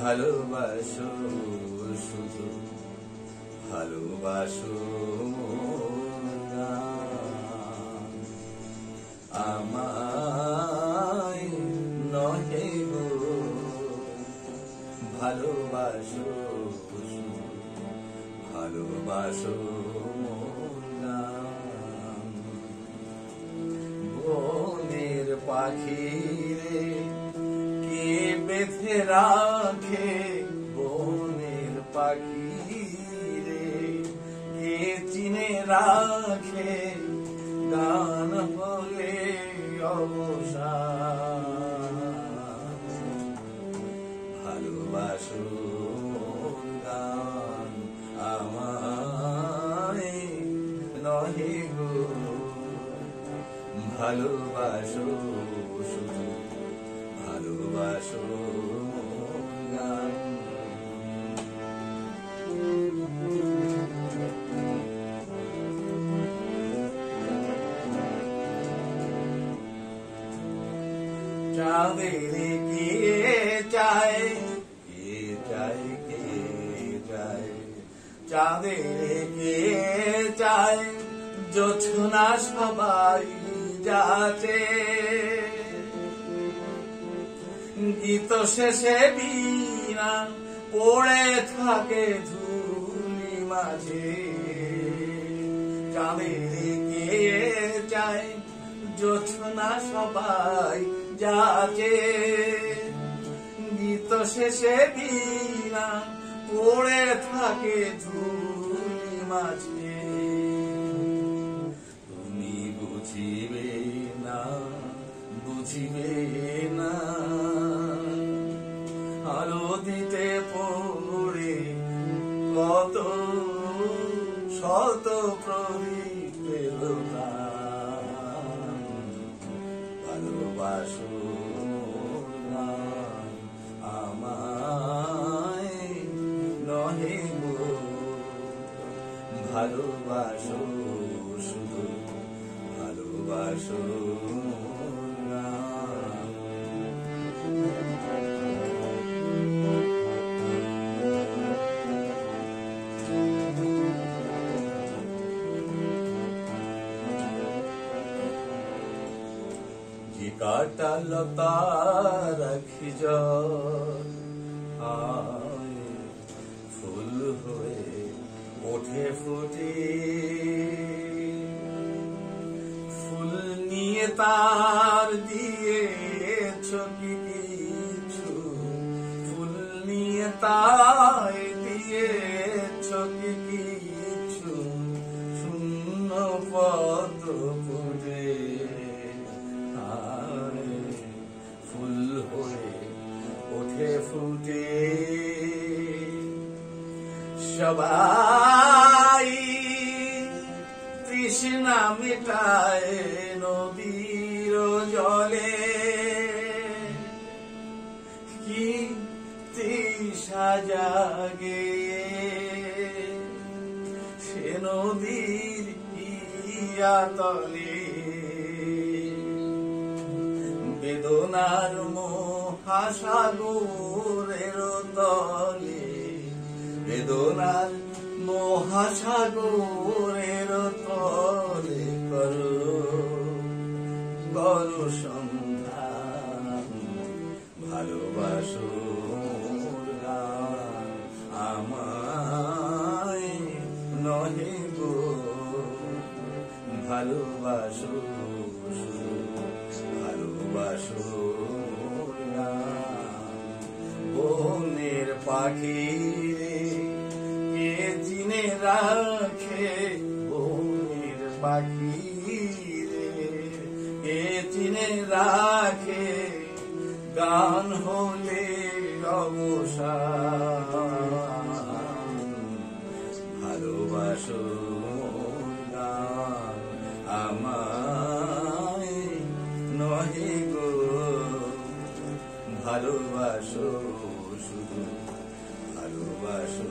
ভালোবাসো শুধু ভালোবাসো আমায় নহে গো ভালোবাসো শুধু ভালোবাসো বনের পাখি রে কে বেঁধে রাখে বনের পাখি রে কে চিনে রাখে গান হলে অবসান ভালোবাসো গান আমায় নহে গো ভালোবাসো শুধু ভালোবাসো গান চাঁদের কে চায় কে চায় কে চায় চাঁদের কে চায় জোছনা সবাই যাতে গীত শেষে বীণা পড়ে থাকে ধুলি মাঝে চাঁদের কে চায় জোছনা সবাই যাতে গীত শেষে বীণা পড়ে থাকে ধুলি মাঝে তুমি বুঝিবে না বুঝিবে না আলো দিতে পড়ে কত শত প্রদীপ পেলো না ভালোবাসো আমায় নহে গো ভালোবাসো শুধু ভালোবাসো কাটা লতা রাখি আয় ফুল হয়ে ওঠে ফুটে ফুল নিয়ে তার দিয়েছ কি কিছু ফুল নিয়ে তার দিয়েছ কি কিছু শূন্য পদ্ম ফুটে ফুটে সবাই তৃষ্ণা মেটায় নদীর জলে কি তৃষা জাগে সে নদীর তলে বেদনার মহাসাগরের তলে বেদনার মহাসাগরের তলে করো সন্ধান ভালোবাসো আমায় নহে গো ভালোবাসো ভালোবাসো বনের পাখি রে কে চিনে রাখে বনের পাখি রে কে চিনে রাখে গান হলে অবসান ভালোবাসো গান আমায় নহে গো ভালোবাসো শুধু ভালোবাসো